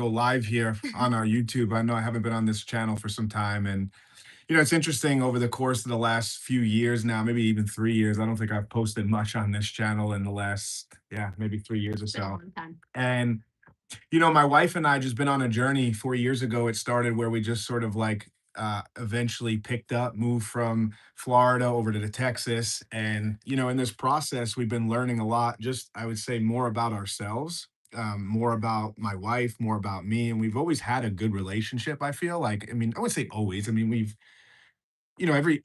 live here on our YouTube. I know I haven't been on this channel for some time, and it's interesting over the course of the last few years now, maybe even 3 years. I don't think I've posted much on this channel in the last, yeah, maybe 3 years or It's been a so. long time. And my wife and I just been on a journey 4 years ago. It started where we just sort of like eventually picked up, moved from Florida over to the Texas. And, in this process, we've been learning a lot, just I would say more about ourselves, more about my wife, more about me. And we've always had a good relationship, I feel like. I mean, I would say always. I mean,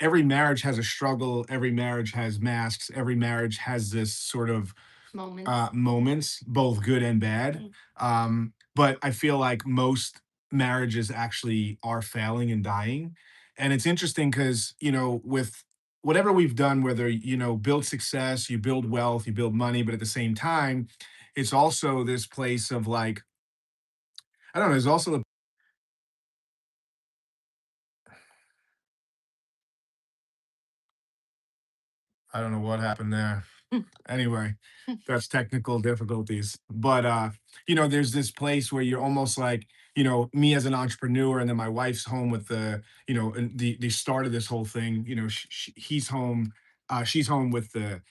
every marriage has a struggle, every marriage has masks, every marriage has this sort of Moments. moments, both good and bad. Mm. But I feel like most marriages actually are failing and dying. And it's interesting because, with whatever we've done, whether, build success, you build wealth, you build money, but at the same time, it's also this place of like, I don't know, there's also I don't know what happened there. Anyway, that's technical difficulties. But there's this place where you're almost like, me as an entrepreneur, and then my wife's home with and the start of this whole thing. He's home, she's home with the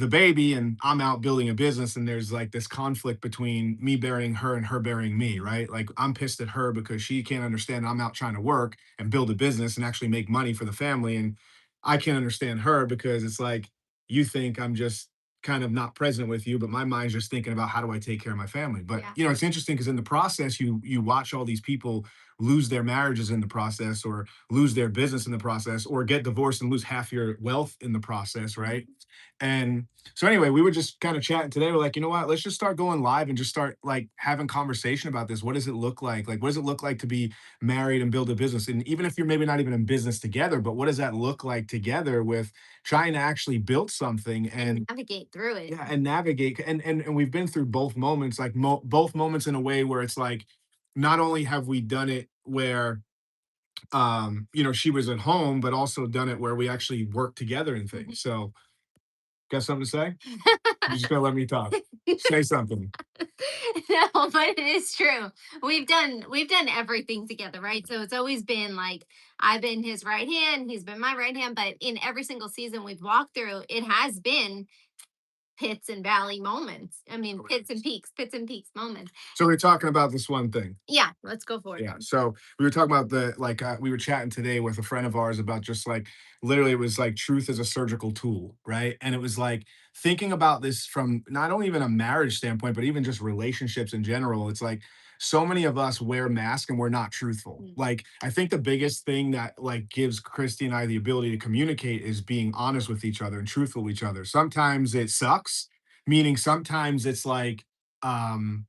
baby, and I'm out building a business, and there's like this conflict between me burying her and her burying me, right? Like I'm pissed at her because she can't understand I'm out trying to work and build a business and actually make money for the family, and I can't understand her because it's like you think I'm just kind of not present with you, but my mind's just thinking about how do I take care of my family. But Yeah. it's interesting because in the process, you watch all these people lose their marriages in the process, or lose their business in the process, or get divorced and lose half your wealth in the process, right? And so anyway, we were just kind of chatting today. We're like, you know what? Let's just start going live and just start like having conversation about this. What does it look like? Like, what does it look like to be married and build a business? And even if you're maybe not even in business together, but what does that look like together with trying to actually build something And and navigate through it. yeah, and navigate and we've been through both moments, like both moments in a way where it's like not only have we done it where she was at home, but also done it where we actually work together and Mhm. things. So, got something to say? You're just gonna let me talk. Say something. No, but it is true. We've done everything together, right? So it's always been like I've been his right hand, he's been my right hand, but in every single season we've walked through, it has been pits and valley moments. I mean, pits and peaks moments. So we're talking about this one thing. Yeah, let's go for it Yeah. then. So we were talking about we were chatting today with a friend of ours about just like literally it was like truth as a surgical tool, right? And it was like thinking about this from not only even a marriage standpoint, but even just relationships in general. It's like so many of us wear masks and we're not truthful. Mm. Like I think the biggest thing that like gives Christy and I the ability to communicate is being honest with each other and truthful with each other. Sometimes it sucks, meaning sometimes it's like um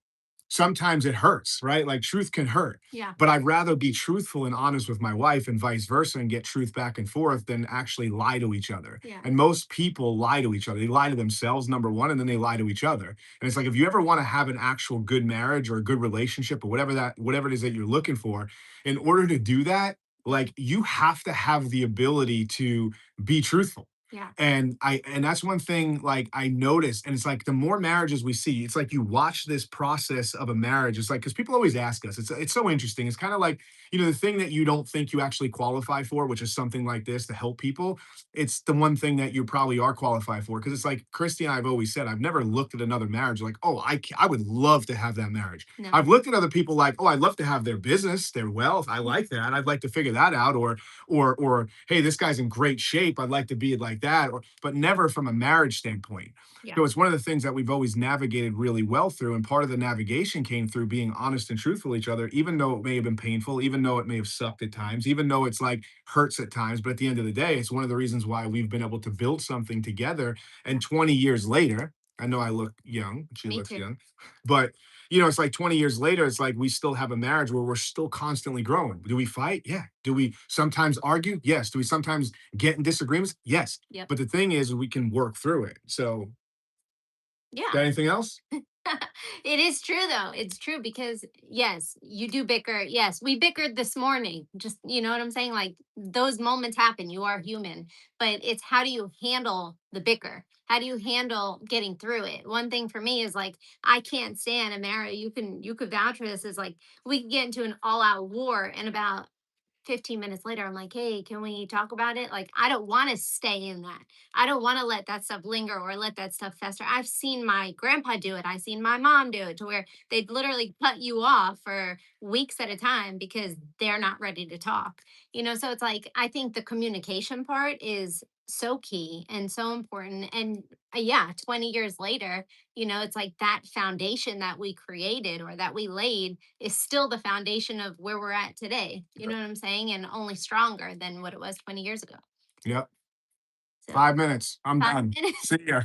sometimes it hurts, right? Like truth can hurt. Yeah. But I'd rather be truthful and honest with my wife and vice versa and get truth back and forth than actually lie to each other. Yeah. And most people lie to each other. They lie to themselves, number one, and then they lie to each other. And it's like if you ever want to have an actual good marriage or a good relationship or whatever it is that you're looking for, in order to do that, like you have to have the ability to be truthful. Yeah. And that's one thing like I noticed, and it's like the more marriages we see, it's like you watch this process of a marriage. It's like because people always ask us, it's so interesting. It's kind of like the thing that you don't think you actually qualify for, which is something like this to help people. It's the one thing that you probably are qualified for because it's like Christy and I have always said, I've never looked at another marriage like, oh, I would love to have that marriage. No. I've looked at other people like, oh, I'd love to have their business, their wealth. I like that. I'd like to figure that out, or hey, this guy's in great shape. I'd like to be like that, or but never from a marriage standpoint. Yeah. So it's one of the things that we've always navigated really well through. And part of the navigation came through being honest and truthful with each other, even though it may have been painful, even though it may have sucked at times, even though it's like hurts at times. But at the end of the day, it's one of the reasons why we've been able to build something together. And 20 years later, I know I look young, she Me looks too. young, but it's like 20 years later, it's like we still have a marriage where we're still constantly growing. Do we fight? Yeah. Do we sometimes argue? Yes. Do we sometimes get in disagreements? Yes. Yep. But the thing is, we can work through it. So, Yeah. got anything else? It is true though. It's true because yes, you do bicker. Yes, we bickered this morning. Just you know what I'm saying? Like those moments happen. You are human. But it's how do you handle the bicker? How do you handle getting through it? One thing for me is like I can't stand, and Mara, you could vouch for this, is like we can get into an all-out war and about 15 minutes later, I'm like, hey, can we talk about it? Like, I don't want to stay in that. I don't want to let that stuff linger or let that stuff fester. I've seen my grandpa do it. I've seen my mom do it to where they'd literally cut you off for weeks at a time because they're not ready to talk. So it's like, I think the communication part is so key and so important. And yeah, 20 years later, it's like that foundation that we created or that we laid is still the foundation of where we're at today. You know what I'm saying? And only stronger than what it was 20 years ago. Yep. So 5 minutes. I'm five done. minutes. See ya.